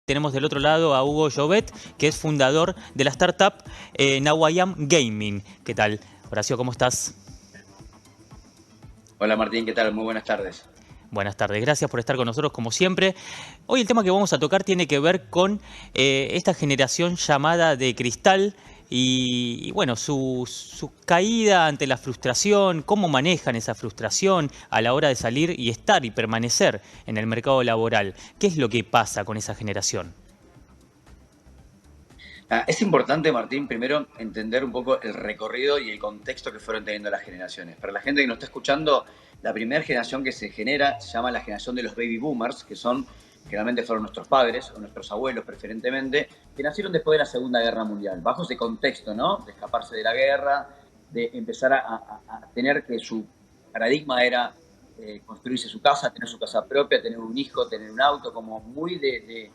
Tenemos del otro lado a Hugo Llobet, que es fundador de la startup Now I Am Gaming. ¿Qué tal? Horacio, ¿cómo estás? Hola Martín, ¿qué tal? Muy buenas tardes. Buenas tardes, gracias por estar con nosotros como siempre. Hoy el tema que vamos a tocar tiene que ver con esta generación llamada de cristal y bueno, su caída ante la frustración, cómo manejan esa frustración a la hora de salir y estar y permanecer en el mercado laboral. ¿Qué es lo que pasa con esa generación? Es importante, Martín, primero entender un poco el recorrido y el contexto que fueron teniendo las generaciones. Para la gente que nos está escuchando, la primera generación que se genera se llama la generación de los baby boomers, que generalmente fueron nuestros padres o nuestros abuelos preferentemente, que nacieron después de la Segunda Guerra Mundial, bajo ese contexto, ¿no? De escaparse de la guerra, de empezar a tener que su paradigma era construirse su casa, tener su casa propia, tener un hijo, tener un auto, como muy de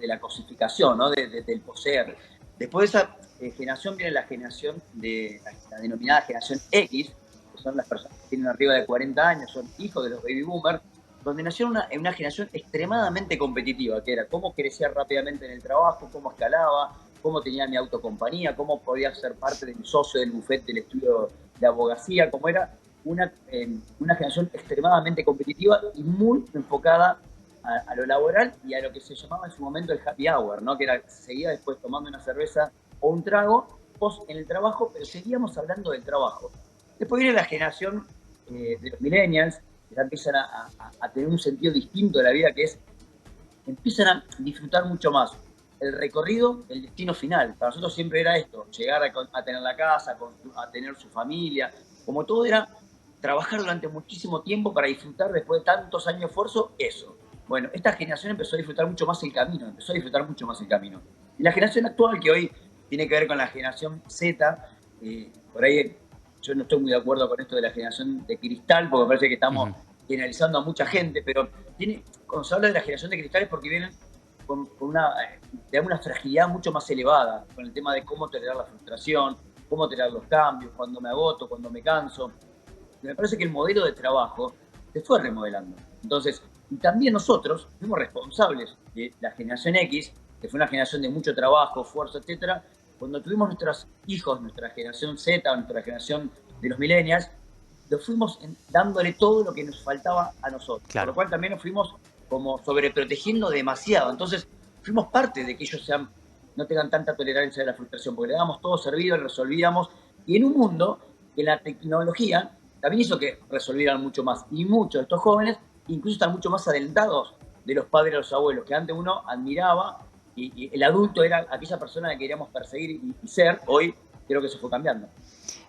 la cosificación, ¿no? Del poseer. Después de esa generación viene la generación de la denominada generación X, que son las personas que tienen arriba de 40 años, son hijos de los baby boomers, donde nacieron en una generación extremadamente competitiva, que era cómo crecer rápidamente en el trabajo, cómo escalaba, cómo tenía mi autocompañía, cómo podía ser parte de mi socio del bufete del estudio de abogacía, cómo era una generación extremadamente competitiva y muy enfocada a lo laboral y a lo que se llamaba en su momento el happy hour, ¿no? Que era, seguía después tomando una cerveza o un trago post en el trabajo, pero seguíamos hablando del trabajo. Después viene la generación de los millennials, que ya empiezan a tener un sentido distinto de la vida, que es, empiezan a disfrutar mucho más el recorrido, el destino final. Para nosotros siempre era esto, llegar a tener la casa, a tener su familia, como todo era trabajar durante muchísimo tiempo para disfrutar después de tantos años de esfuerzo, eso. Bueno, esta generación empezó a disfrutar mucho más el camino, Y la generación actual, que hoy tiene que ver con la generación Z, por ahí yo no estoy muy de acuerdo con esto de la generación de cristal, porque me parece que estamos generalizando a mucha gente, pero cuando se habla de la generación de cristal es porque vienen con una fragilidad mucho más elevada, con el tema de cómo tolerar la frustración, cómo tolerar los cambios, cuando me agoto, cuando me canso. Y me parece que el modelo de trabajo se fue remodelando. Entonces, y también nosotros fuimos responsables de la generación X, que fue una generación de mucho trabajo, esfuerzo, etcétera, cuando tuvimos nuestros hijos, nuestra generación Z, nuestra generación de los millennials, lo fuimos dándole todo lo que nos faltaba a nosotros. Por lo Claro. cual también nos fuimos como sobreprotegiendo demasiado. Entonces, fuimos parte de que ellos no tengan tanta tolerancia a la frustración, porque le dábamos todo servido, le resolvíamos. Y en un mundo que la tecnología también hizo que resolvieran mucho más. Y muchos de estos jóvenes incluso están mucho más adelantados de los padres o los abuelos, que antes uno admiraba y el adulto era aquella persona que queríamos perseguir y ser. Hoy creo que eso fue cambiando.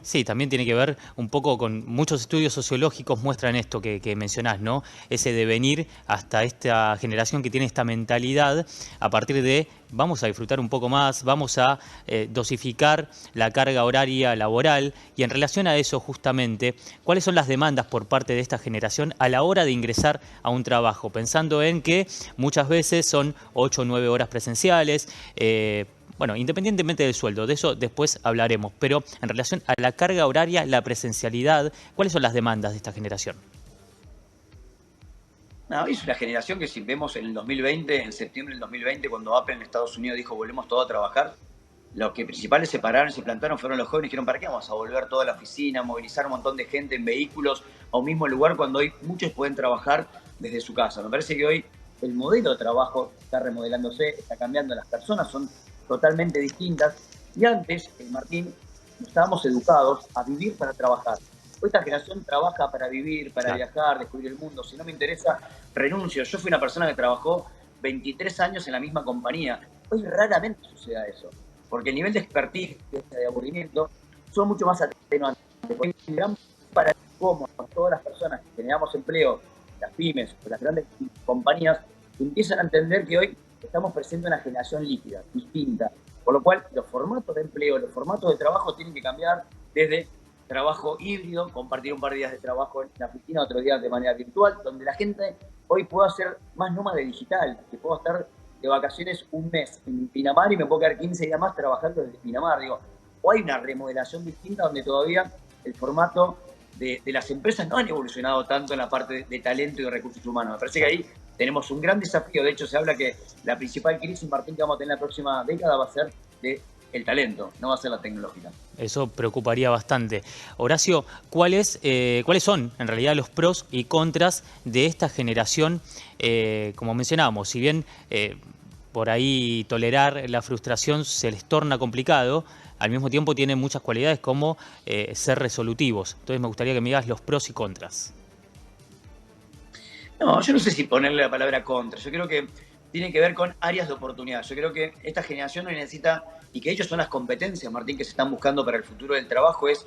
Sí, también tiene que ver un poco con muchos estudios sociológicos muestran esto que mencionás, ¿no? Ese devenir hasta esta generación que tiene esta mentalidad a partir de vamos a disfrutar un poco más, vamos a dosificar la carga horaria laboral y en relación a eso justamente, ¿cuáles son las demandas por parte de esta generación a la hora de ingresar a un trabajo? Pensando en que muchas veces son 8 o 9 horas presenciales, bueno, independientemente del sueldo, de eso después hablaremos, pero en relación a la carga horaria, la presencialidad, ¿cuáles son las demandas de esta generación? No, es una generación que si vemos en el 2020, en septiembre del 2020, cuando Apple en Estados Unidos dijo volvemos todos a trabajar, los que principales se pararon y se plantaron fueron los jóvenes y dijeron, ¿para qué vamos a volver toda la oficina, movilizar un montón de gente en vehículos a un mismo lugar cuando hoy muchos pueden trabajar desde su casa? Me parece que hoy el modelo de trabajo está remodelándose, está cambiando, las personas son totalmente distintas. Y antes, Martín, estábamos educados a vivir para trabajar. Hoy esta generación trabaja para vivir, para Claro. viajar, descubrir el mundo. Si no me interesa, renuncio. Yo fui una persona que trabajó 23 años en la misma compañía. Hoy raramente suceda eso, porque el nivel de expertise, de aburrimiento, son mucho más atenuantes. Para cómo todas las personas que generamos empleo, las pymes, las grandes compañías, empiezan a entender que hoy estamos presentes una generación líquida, distinta. Por lo cual, los formatos de empleo, los formatos de trabajo tienen que cambiar desde trabajo híbrido, compartir un par de días de trabajo en la oficina, otros días de manera virtual, donde la gente hoy pueda ser más nómada digital, que puedo estar de vacaciones un mes en Pinamar y me puedo quedar 15 días más trabajando desde Pinamar. Digo, o hay una remodelación distinta donde todavía el formato de las empresas no han evolucionado tanto en la parte de talento y de recursos humanos. Me parece que ahí tenemos un gran desafío. De hecho, se habla que la principal crisis, Martín, que vamos a tener la próxima década va a ser el talento, no va a ser la tecnológica. Eso preocuparía bastante. Horacio, ¿cuáles son en realidad los pros y contras de esta generación? Como mencionábamos, si bien por ahí tolerar la frustración se les torna complicado, al mismo tiempo tienen muchas cualidades como ser resolutivos. Entonces me gustaría que me digas los pros y contras. No, yo no sé si ponerle la palabra contra. Yo creo que tiene que ver con áreas de oportunidad. Yo creo que esta generación no necesita, y que ellos son las competencias, Martín, que se están buscando para el futuro del trabajo, es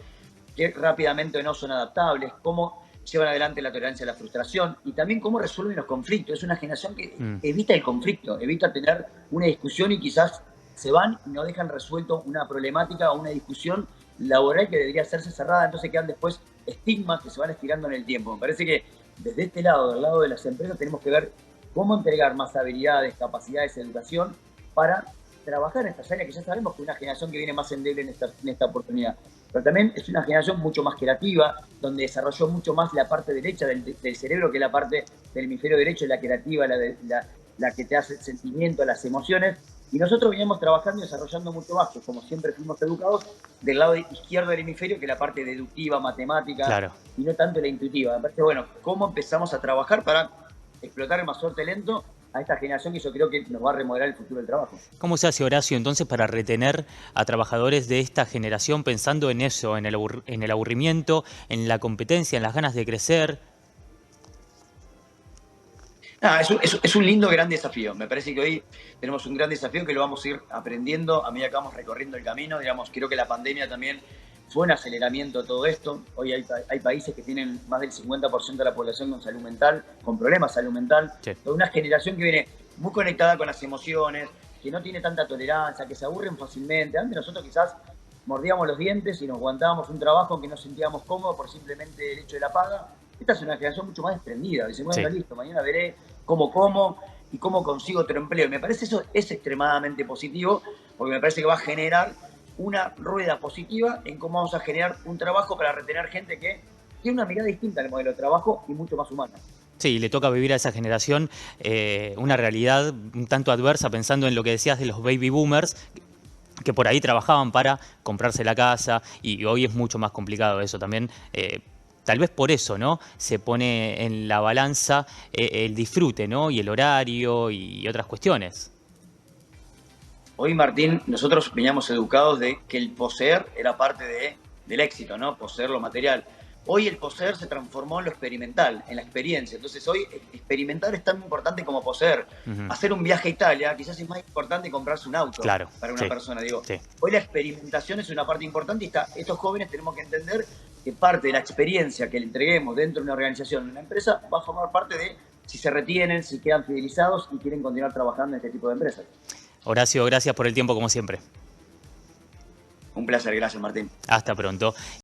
que rápidamente o no son adaptables, cómo llevan adelante la tolerancia a la frustración y también cómo resuelven los conflictos. Es una generación que evita el conflicto, evita tener una discusión y quizás se van y no dejan resuelto una problemática o una discusión laboral que debería hacerse cerrada, entonces quedan después estigmas que se van estirando en el tiempo. Me parece que desde este lado, del lado de las empresas, tenemos que ver cómo entregar más habilidades, capacidades, educación para trabajar en estas áreas que ya sabemos que es una generación que viene más endeble en esta oportunidad. Pero también es una generación mucho más creativa, donde desarrolló mucho más la parte derecha del cerebro que la parte del hemisferio derecho, la creativa, la que te hace el sentimiento, las emociones. Y nosotros veníamos trabajando y desarrollando mucho más, pues como siempre fuimos educados, del lado izquierdo del hemisferio, que es la parte deductiva, matemática, Claro. y no tanto la intuitiva. Me parece, bueno, cómo empezamos a trabajar para explotar el mayor talento a esta generación que yo creo que nos va a remodelar el futuro del trabajo. ¿Cómo se hace, Horacio, entonces para retener a trabajadores de esta generación pensando en eso, en el aburrimiento, en la competencia, en las ganas de crecer? Ah, es un lindo, gran desafío. Me parece que hoy tenemos un gran desafío que lo vamos a ir aprendiendo a medida que vamos recorriendo el camino. Digamos, creo que la pandemia también fue un aceleramiento de todo esto. Hoy hay países que tienen más del 50% de la población con salud mental, con problemas de salud mental. Sí. Una generación que viene muy conectada con las emociones, que no tiene tanta tolerancia, que se aburren fácilmente. Antes nosotros quizás mordíamos los dientes y nos aguantábamos un trabajo que no sentíamos cómodo por simplemente el hecho de la paga. Esta es una generación mucho más desprendida. Dice, bueno, Sí. listo, mañana veré cómo como y cómo consigo otro empleo. Y me parece eso es extremadamente positivo, porque me parece que va a generar una rueda positiva en cómo vamos a generar un trabajo para retener gente que tiene una mirada distinta al modelo de trabajo y mucho más humana. Sí, le toca vivir a esa generación una realidad un tanto adversa, pensando en lo que decías de los baby boomers, que por ahí trabajaban para comprarse la casa, y hoy es mucho más complicado eso también. Tal vez por eso, ¿no? Se pone en la balanza el disfrute, ¿no? Y el horario y otras cuestiones. Hoy, Martín, nosotros veníamos educados de que el poseer era parte del éxito, ¿no? Poseer lo material. Hoy el poseer se transformó en lo experimental, en la experiencia. Entonces hoy experimentar es tan importante como poseer. Hacer un viaje a Italia quizás es más importante que comprarse un auto Claro, para una sí, persona. Digo, sí. hoy la experimentación es una parte importante y estos jóvenes tenemos que entender que parte de la experiencia que le entreguemos dentro de una organización, de una empresa, va a formar parte de si se retienen, si quedan fidelizados y quieren continuar trabajando en este tipo de empresas. Horacio, gracias por el tiempo como siempre. Un placer, gracias Martín. Hasta pronto.